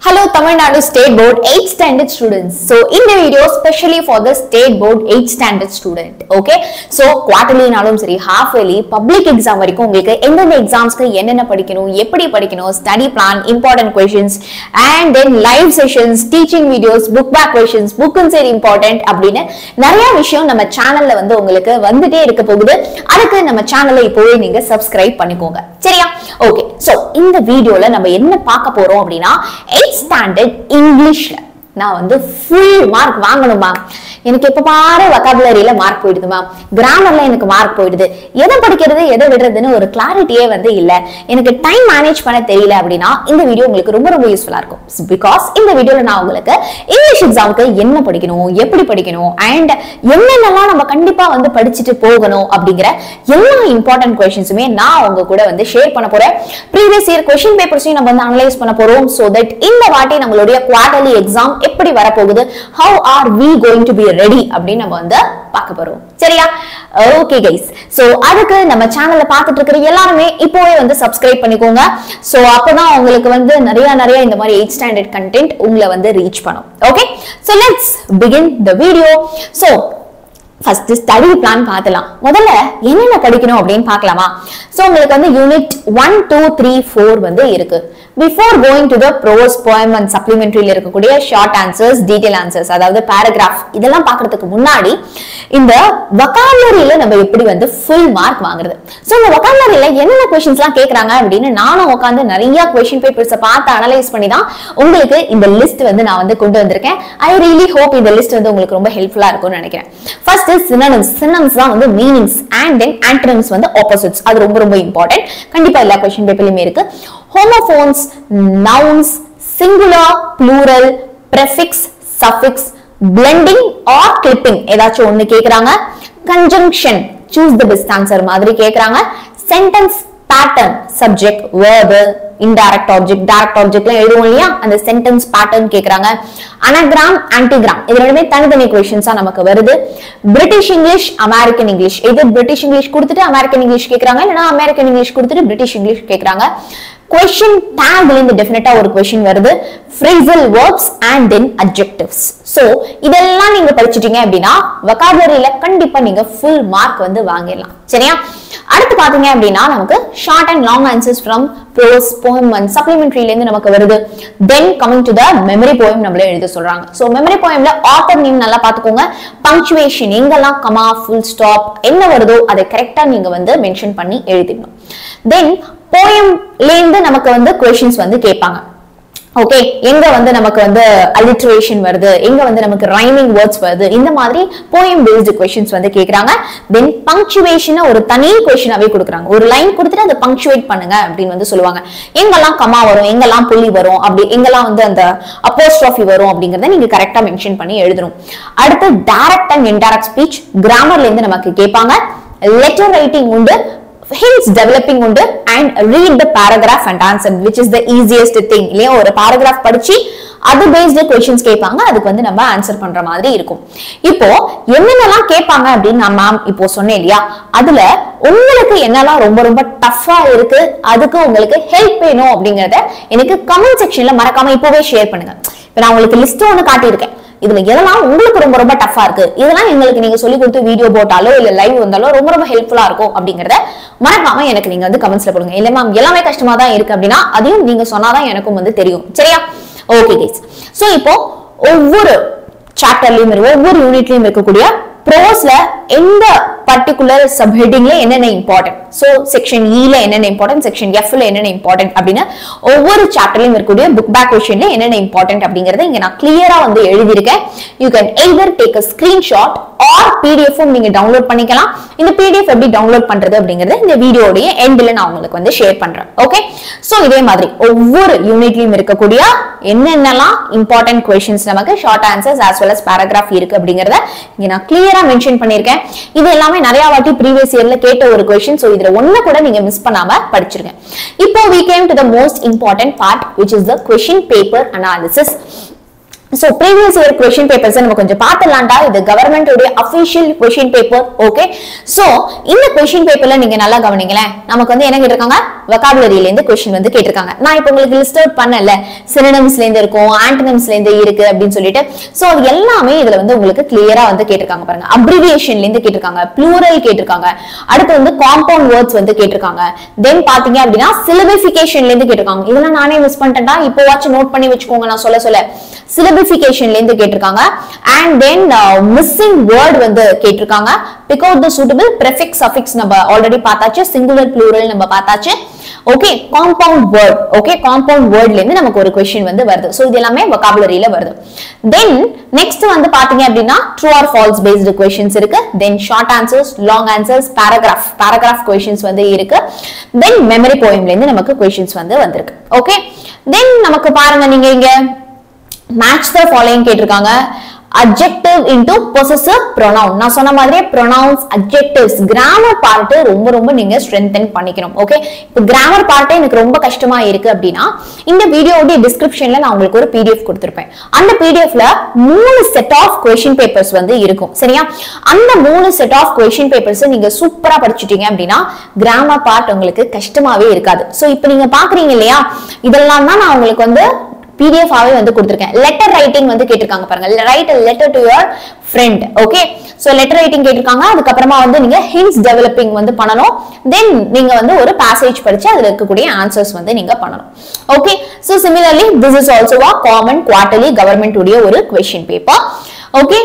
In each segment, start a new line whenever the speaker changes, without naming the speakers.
Hello Tamil Nadu State Board 8th standard students. So in the video specially for the State Board 8th standard student. Okay. So quarterly nalum seri half yearly public exam varaikum ungalku endha exams ku enna padikkanum eppadi padikkanum study plan important questions and then live sessions teaching videos book back questions book and seri important அப்படினு நிறைய விஷயம் நம்ம சேனல்ல வந்து உங்களுக்கு வந்துட்டே இருக்க போகுது. அதுக்கு நம்ம சேனலை இப்போவே நீங்க subscribe பண்ணிக்கோங்க. சரியா? ஓகே. சோ இந்த வீடியோல நம்ம என்ன பார்க்க போறோம் அப்படினா 8th standard இங்கிலீஷ்ல நான் வந்து full mark வாங்கணுமா? எனக்கு எப்ப பாரு vocabularyல மார்க் போயிடுதுமா, கிராமர்ல எனக்கு மார்க் போயிடுது, எதை படிக்கிறது எதை விடுறதுன்னு ஒரு கிளாரிட்டியே வந்து இல்ல, எனக்கு டைம் மேனேஜ் பண்ண தெரியல அப்படின்னா இந்த வீடியோ உங்களுக்கு ரொம்ப ரொம்ப யூஸ்ஃபுல்லா இருக்கும். பிகாஸ் இந்த வீடியோல நான் உங்களுக்கு இங்கிலீஷ் எக்ஸாமுக்கு என்ன படிக்கணும், எப்படி படிக்கணும் அண்ட் என்னென்னலாம் நம்ம கண்டிப்பா வந்து படிச்சுட்டு போகணும் அப்படிங்கிற எல்லா இம்பார்ட்டன்ட் கொஸ்டின்ஸுமே நான் உங்க கூட வந்து ஷேர் பண்ண போறேன். ப்ரீவியஸ் இயர் கொஸ்டின் பேப்பர்ஸையும் நம்ம வந்து அனலைஸ் பண்ண போறோம். சோ தட் இந்த வாட்டி நம்மளுடைய குவார்டர்லி எக்ஸாம் எப்படி வரப்போகுது, how are we going to be ready அப்படின்னு நம்ம வந்து பார்க்க போறோம். சரியா? Okay guys. சோ அதுக்கு நம்ம சேனல்ல பார்த்துட்டு இருக்கிற எல்லாரும் இப்போவே வந்து சப்ஸ்கிரைப் பண்ணிக்கோங்க. சோ அப்பதான் உங்களுக்கு வந்து நிறைய இந்த மாதிரி 8th ஸ்டாண்டர்ட் கண்டென்ட் உங்களை வந்து ரீச் பண்ணும். Okay. So let's begin the video. So first study plan பார்த்தலாம். முதல்ல என்னென்ன படிக்கணும் அப்படின்னு பார்க்கலாமா? சோ உங்களுக்கு வந்து யூனிட் 1 2 3 4 வந்து இருக்கு. Before going to the prose poem and supplementary இருக்கக்கூடிய ஷார்ட் ஆன்சர்ஸ் டீடைல் ஆன்சர்ஸ் அதாவது பேராகிராஃப் இதெல்லாம் பார்க்கிறதுக்கு முன்னாடி இந்த vocabularyல நம்ம எப்படி வந்து ஃபுல் மார்க் வாங்குறது, சோ இந்த vocabularyல என்னென்ன क्वेश्चंसலாம் கேக்குறாங்க அப்படின்னு நானும் உட்கார்ந்து நிறைய क्वेश्चन பேப்பர்ஸை பார்த்து அனலைஸ் பண்ணி தான் உங்களுக்கு இந்த லிஸ்ட் வந்து நான் வந்து கொண்டு வந்திருக்கேன். ஐ ரியலி ஹோப் இந்த லிஸ்ட் வந்து உங்களுக்கு ரொம்ப ஹெல்ப்ஃபுல்லா இருக்கும்னு நினைக்கிறேன். First synonyms. synonyms தான் வந்து மீனிங்ஸ் அண்ட் தென் antonyms வந்து ஆப்போசிட்ஸ். அது ரொம்ப ரொம்ப இம்பார்ட்டன்ட். கண்டிப்பா எல்லா क्वेश्चन பேப்பர்லயுமே இருக்கு. homophones, nouns, singular, plural, prefix, suffix, blending or clipping ஏதாச்சும் ஒன்னு கேக்குறாங்க. conjunction, choose the best answer மாதிரி கேக்குறாங்க. sentence pattern, subject, verb, indirect object, direct objectல எழுதுவோம் இல்லையா, அந்த sentence pattern கேக்குறாங்க. anagram, antigram இது ரெண்டுமே தனித்தனி क्वेश्चंஸா நமக்கு வருது. பிரிட்டிஷ் இங்கிலீஷ், அமெரிக்கன் இங்கிலீஷ், இது பிரிட்டிஷ் இங்கிலீஷ் கொடுத்துட்டு அமெரிக்கன் இங்கிலீஷ் கேக்குறாங்க, இல்லனா அமெரிக்கன் இங்கிலீஷ் கொடுத்துட்டு பிரிட்டிஷ் இங்கிலீஷ் கேக்குறாங்க. question tag ல இந்த டெஃபினட்டா ஒரு क्वेश्चन வருது. phrasal verbs and then adjectives. So இதெல்லாம் நீங்க படிச்சிட்டீங்க அப்படினா vocabularyல கண்டிப்பா நீங்க full mark வந்து வாங்கிடலாம். சரியா? அடுத்து பாத்தீங்க அப்படினா நமக்கு short and long answers from prose poem and supplementary ல இருந்து நமக்கு வருது. then coming to the memory poem நம்மளே எழுத சொல்றாங்க. சோ memory poemல author name நல்லா பாத்துக்கோங்க. punctuation எங்கெல்லாம் comma full stop என்ன வருதோ அதை கரெக்ட்டா நீங்க வந்து மென்ஷன் பண்ணி எழுதிடணும். then poem ல இருந்து நமக்கு வந்து क्वेश्चंस வந்து கேட்பாங்க. ஓகே, எங்க வந்து நமக்கு வந்து alliteration வருது, எங்க வந்து நமக்கு rhyming words வருது, இந்த மாதிரி poem based questions வந்து கேக்குறாங்க. then punctuation ஒரு தனி क्वेश्चனாவே கொடுக்கறாங்க. ஒரு லைன் கொடுத்துட்டு அதை punctuate பண்ணுங்க அப்படின்னு வந்து சொல்லுவாங்க. எங்கெல்லாம் கமா வரும், எங்கெல்லாம் புள்ளி வரும், அப்படி எங்கெல்லாம் வந்து அந்த apostrophe வரும் அப்படிங்கறத நீங்க கரெக்ட்டா மென்ஷன் பண்ணி எழுதணும். அடுத்து direct and indirect speech கிராமர்ல இருந்து நமக்கு கேட்பாங்க. letter writing உண்டு, hints developing உண்டு and read the paragraph and answer which is the easiest thing. இல்லையா, ஒரு paragraph படிச்சு அது based questions கேட்பாங்க, அதுக்கு வந்து நம்ம ஆன்சர் பண்ற மாதிரி இருக்கும். இப்போ என்னென்னலாம் கேட்பாங்க அப்படின்னு நான் மேம் இப்போ சொன்னேன் இல்லையா, அதுல உங்களுக்கு என்னெல்லாம் ரொம்ப ரொம்ப டஃபா இருக்கு, அதுக்கு உங்களுக்கு ஹெல்ப் வேணும் அப்படிங்கறத எனக்கு கமெண்ட் செக்ஷன்ல மறக்காம இப்போவே ஷேர் பண்ணுங்க. இப்போ நான் உங்களுக்கு லிஸ்ட் ஒன்னு காட்டியிருக்கேன், இதுல எதெல்லாம் உங்களுக்கு ரொம்ப ரொம்ப டஃபா இருக்கு, இதெல்லாம் எங்களுக்கு நீங்க சொல்லி கொடுத்து வீடியோ போட்டாலோ இல்ல லைவ் வந்தாலோ ரொம்ப ரொம்ப ஹெல்ப்ஃபுல்லா இருக்கும் அப்படிங்கறத மறக்காம எனக்கு நீங்க வந்து கமெண்ட்ஸ்ல போடுங்க. இல்ல மேம் எல்லாமே கஷ்டமா தான் இருக்கு அப்படின்னா அதையும் நீங்க சொன்னாதான் எனக்கும் வந்து தெரியும். சரியா? Okay guys. சோ இப்போ ஒவ்வொரு சாப்டர்லயும் ஒவ்வொரு யூனிட்லயும் இருக்கக்கூடிய ப்ரோஸ்ல எந்த பர்టిక్యులர் சப் ஹெட்டிங்ல என்னென்ன இம்பார்ட்டன்ட், சோ செக்ஷன் E ல என்னென்ன இம்பார்ட்டன்ட், செக்ஷன் F ல என்னென்ன இம்பார்ட்டன்ட் அப்படினா ஒவ்வொரு சாப்டர்லயும் இருக்கக்கூடிய புக் பேக் क्वेश्चनல என்னென்ன இம்பார்ட்டன்ட் அப்படிங்கறத இங்க நான் கிளியரா வந்து எழுதி இருக்கேன். you can either take a screenshot or PDF நீங்க டவுன்லோட் பண்ணிக்கலாம். இந்த PDF எப்படி டவுன்லோட் பண்றது அப்படிங்கறத இந்த வீடியோவோட எண்ட்ல நான் உங்களுக்கு வந்து ஷேர் பண்றேன். ஓகே. சோ இதே மாதிரி ஒவ்வொரு யூனிட்லயும் இருக்கக்கூடிய என்னென்னலாம் இம்பார்ட்டன்ட் क्वेश्चंस நமக்கு short answers as well as paragraph இருக்கு அப்படிங்கறத இங்க நான் கிளியரா மென்ஷன் பண்ணிருக்கேன். இது எல்லாமே நிறைய வாட்டி previous yearல கேட்ட ஒரு क्वेश्चन. சோ இதுல ஒண்ணு கூட நீங்க மிஸ் பண்ணாம படிச்சிருங்க. இப்போ we came to the most important part which is the question paper analysis. So previous year question papers நம்ம கொஞ்சம் பார்த்தலாம்டா. இது government உடைய official question paper. Okay, so இந்த question paperல நீங்க நல்லா கவனிங்களே. நமக்கு வந்து என்ன கேட்டிருக்காங்க, vocabulary ல இருந்து question வந்து கேட்டிருக்காங்க. நான் இப்போ உங்களுக்கு லிஸ்ட் அவுட் பண்ணல, synonyms ல இருந்து இருக்கும், antonyms ல இருந்து இருக்கு அப்படினு சொல்லிட்டு. சோ அது எல்லாமே இதுல வந்து உங்களுக்கு கிளியரா வந்து கேட்டிருக்காங்க பாருங்க. abbreviation ல இருந்து கேட்டிருக்காங்க, plural கேட்டிருக்காங்க, அடுத்து வந்து compound words வந்து கேட்டிருக்காங்க. then பாத்தீங்க அப்படினா syllabification ல இருந்து கேட்டிருக்காங்க. இதெல்லாம் நானே மிஸ் பண்ணிட்டேன்டா, இப்போ வாட்ச் நோட் பண்ணி வெச்சுக்கோங்க நான் சொல்ல syllabification ல இருந்து கேட்டிருக்காங்க. and then missing word வந்து கேட்டிருக்காங்க. pick out the suitable prefix suffix நம்ம ஆல்ரெடி பார்த்தாச்சு, singular plural நம்ம பார்த்தாச்சு. Okay, compound word. Okay, compound word ல இருந்து நமக்கு ஒரு question வந்து வருது. சோ இது எல்லாமே vocabulary ல வருது. then next வந்து பாத்தீங்க அப்படினா true or false based questions இருக்கு. then short answers, long answers, paragraph questions வந்து இருக்கு. then memory poem ல இருந்து நமக்கு questions வந்து வந்திருக்கு. ஓகே, then நமக்கு பாருங்க, நீங்க இங்க match the following கேட்டிருக்காங்க. adjective into possessive pronoun. நான் சொன்ன மாதிரியே pronouns, adjectives, grammar part ரொம்ப ரொம்ப நீங்க strengthen பண்ணிக்கணும். ஓகே, இப்போ grammar part எனக்கு ரொம்ப கஷ்டமா இருக்கு அப்படினா இந்த வீடியோவோட டிஸ்கிரிப்ஷன்ல நான் உங்களுக்கு ஒரு PDF கொடுத்திருப்பேன். அந்த PDFல 3 set of question papers வந்து இருக்கும். சரியா? அந்த 3 set of question papers நீங்க சூப்பரா படிச்சிட்டீங்க அப்படினா grammar part உங்களுக்கு கஷ்டமாவே இருக்காது. சோ இப்போ நீங்க பாக்குறீங்க இல்லையா, இதெல்லாம் தான் நான் உங்களுக்கு வந்து PDF ஆவே வந்து கொடுத்திருக்கேன். லெட்டர் ரைட்டிங் வந்து கேட்டிருக்காங்க பாருங்க. write a letter to your friend. Okay, so letter writing கேட்டிருக்காங்க. அதுக்கு அப்புறமா வந்து நீங்க hints developing வந்து பண்ணனும். then நீங்க வந்து ஒரு passage படிச்சு அதுல இருக்கக்கூடிய ஆன்சர்ஸ் வந்து நீங்க பண்ணனும். Okay, so similarly this is also a common quarterly government உடைய ஒரு question paper. ஓகே,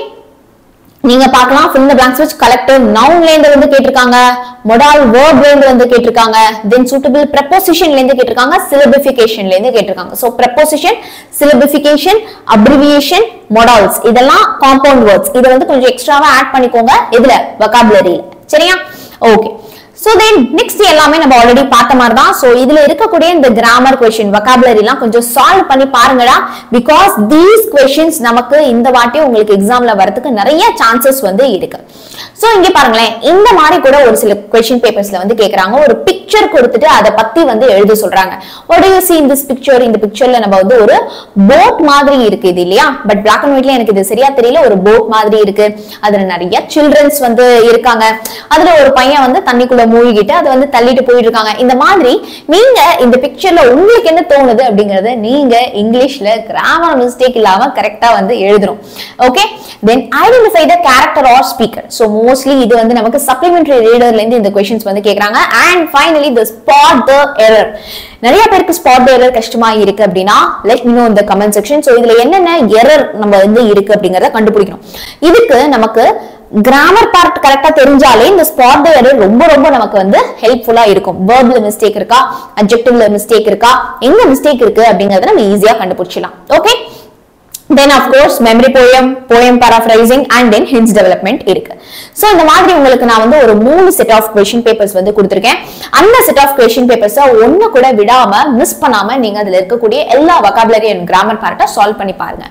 நீங்க பார்க்கலாம் fill in the blanks with collective noun ல இருந்து வந்து கேட்டிருக்காங்க, modal verb ல இருந்து வந்து கேட்டிருக்காங்க, then suitable preposition ல இருந்து கேட்டிருக்காங்க, syllabification ல இருந்து கேட்டிருக்காங்க. so preposition, syllabification, abbreviation, modals இதெல்லாம் compound words. இத வந்து கொஞ்சம் எக்ஸ்ட்ராவா ஆட் பண்ணிக்கோங்க இதுல vocabulary ல. சரியா? ஓகே, so then next எல்லாமே நம்ம ஆல்ரெடி பார்த்த மாதிரி தான். so இதுல இருக்கக்கூடிய இந்த grammar question, vocabulary எல்லாம் கொஞ்சம் சால்வ் பண்ணி பாருங்கடா, because these questions நமக்கு இந்த வாட்டி உங்களுக்கு எக்ஸாம்ல வரதுக்கு நிறைய சான்சஸ் வந்து இருக்கு. சோ இங்க பாருங்களேன், இந்த மாதிரி கூட ஒரு சில question papersல வந்து கேக்குறாங்க, ஒரு பிக்சர் கொடுத்துட்டு அத பத்தி வந்து எழுத சொல்றாங்க. what do you see in this picture? இந்த பிக்சர்ல நம்ம வந்து ஒரு போட் மாதிரி இருக்கு இது இல்லையா, பட் black and whiteல எனக்கு இது சரியா தெரியல, ஒரு போட் மாதிரி இருக்கு, அதுல நிறைய childrens வந்து இருக்காங்க, அதுல ஒரு பையன் வந்து தண்ணிக்குள்ள மூழ்கிட்டு அதை வந்து தள்ளிட்டு போயிட்டு இருக்காங்க. இந்த மாதிரி நீங்க இந்த பிக்சர்ல உங்களுக்கு என்ன தோணுது அப்படிங்கறத நீங்க இங்கிலீஷ்ல கிராமர் மிஸ்டேக் இல்லாம கரெக்டா வந்து எழுதணும். Okay, then identify the character or speaker. so mostly இது வந்து நமக்கு supplementary reader ல இருந்து இந்த questions வந்து கேக்குறாங்க. and finally the spot the error. நிறைய பேருக்கு spot the error கஷ்டமா இருக்கு அப்படினா let me know in the comment section. so இதுல என்னென்ன error நம்ம வந்து இருக்கு அப்படிங்கறத கண்டுபிடிக்கணும். இதுக்கு நமக்கு grammar part கரெக்ட்டா தெரிஞ்சாலே இந்த spot the error ரொம்ப ரொம்ப நமக்கு வந்து ஹெல்ப்ஃபுல்லா இருக்கும். verbல மிஸ்டேக் இருக்கா, adjectiveல மிஸ்டேக் இருக்கா, எங்க மிஸ்டேக் இருக்கு அப்படிங்கறத நம்ம ஈஸியா கண்டுபிடிச்சலாம். Okay, then of course memory poem paraphrasing and then hints development இருக்கு. சோ இந்த மாதிரி உங்களுக்கு நான் வந்து ஒரு 3 set of question papers வந்து கொடுத்திருக்கேன். அந்த set of question papers ஒண்ணு கூட விடாம மிஸ் பண்ணாம நீங்க அதுல இருக்கக்கூடிய எல்லா vocabulary and grammar part solve பண்ணி பாருங்க.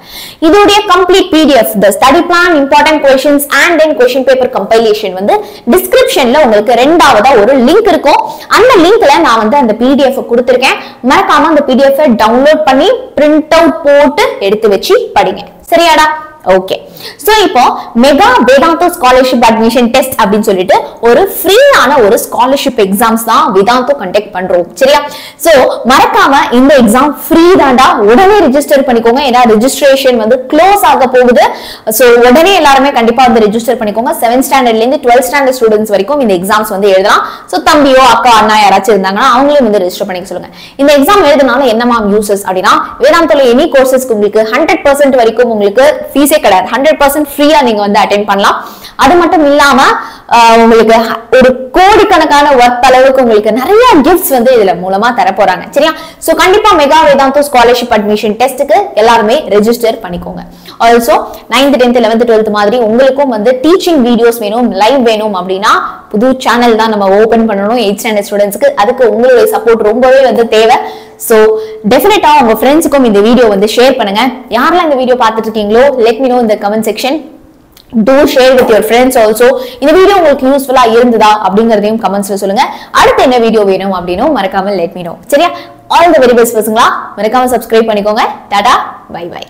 இதோட complete PDF, the study plan, important questions and then question paper compilation வந்து descriptionல உங்களுக்கு ரெண்டாவதா ஒரு லிங்க் இருக்கும். அந்த லிங்க்ல நான் வந்து அந்த PDF கொடுத்திருக்கேன். மறக்காம அந்த PDF டவுன்லோட் பண்ணி print out போட்டு எடுத்து வச்சு படிங்க. சரியாடா? ஓகே, சோ இப்போ mega Vedanta scholarship admission test அப்படினு சொல்லிட்டு ஒரு ஃப்ரீயான ஒரு ஸ்காலர்ஷிப் எக்ஸாம்ஸ் தான் வேதாந்தா கண்டக்ட் பண்றோம். சரியா? சோ மறக்காம இந்த எக்ஸாம் ஃப்ரீ தான்டா, உடனே ரெஜிஸ்டர் பண்ணிக்கோங்க. ஏன்னா ரெஜிஸ்ட்ரேஷன் வந்து க்ளோஸ் ஆக போகுது. சோ உடனே எல்லாரும் கண்டிப்பா வந்து ரெஜிஸ்டர் பண்ணிக்கோங்க. 7th ஸ்டாண்டர்ட்ல இருந்து 12th ஸ்டாண்டர்ட் ஸ்டூடண்ட்ஸ் வரைக்கும் இந்த எக்ஸாம்ஸ் வந்து எழுதலாம். சோ தம்பியோ அக்கா அண்ணா யாராச்சும் இருந்தாங்கன்னா அவங்களே வந்து ரெஜிஸ்டர் பண்ணிக்க சொல்லுங்க. இந்த எக்ஸாம் எழுதுனால என்னமா யூசஸ் அப்படினா வேதாந்தால எனி கோர்சஸ்க்கு உங்களுக்கு 100% வரைக்கும் உங்களுக்கு ஃபீஸே கிடையாது. 100% ஃப்ரீயா நீங்க வந்து அட்டெண்ட் பண்ணலாம். அது மட்டும் இல்லாம உங்களுக்கு ஒரு கோடிக்கணக்கான வர்த் அளவுக்கு உங்களுக்கு நிறைய கிஃப்ட்ஸ் வந்து இதுல மூலமா தர போறாங்க. சரியா? சோ கண்டிப்பா மெகா வேதாந்தா ஸ்காலர்ஷிப் அட்மிஷன் டெஸ்ட்க்கு எல்லாரும் ரெஜிஸ்டர் பண்ணிக்கோங்க. Also 9th 10th 11th 12th மாதிரி உங்களுக்கும் வந்து டீச்சிங் வீடியோஸ் வேணும், லைவ் வேணும் அப்படினா புது சேனல் தான் நம்ம ஓபன் பண்ணனும் 8th ஸ்டாண்டர்ட் ஸ்டூடண்ட்ஸ்க்கு. அதுக்கு உங்களுடைய சப்போர்ட் ரொம்பவே வந்து தேவை. சோ டெஃபினட்டா உங்க ஃப்ரெண்ட்ஸ்க்கும் இந்த வீடியோ வந்து ஷேர் பண்ணுங்க. யாரெல்லாம் இந்த வீடியோ பார்த்துட்டு இருக்கீங்களோ let me know in the comment section. do share with your friends also. இந்த வீடியோ உங்களுக்கு யூஸ்ஃபுல்லா இருந்ததா அப்படிங்கறதையும் கமெண்ட்ஸ்ல சொல்லுங்க. அடுத்து என்ன வீடியோ வேணும் அப்படினும் மறக்காம let me know. சரியா? all the very best பசங்களா, மறக்காம subscribe பண்ணிக்கோங்க. Tata, bye by.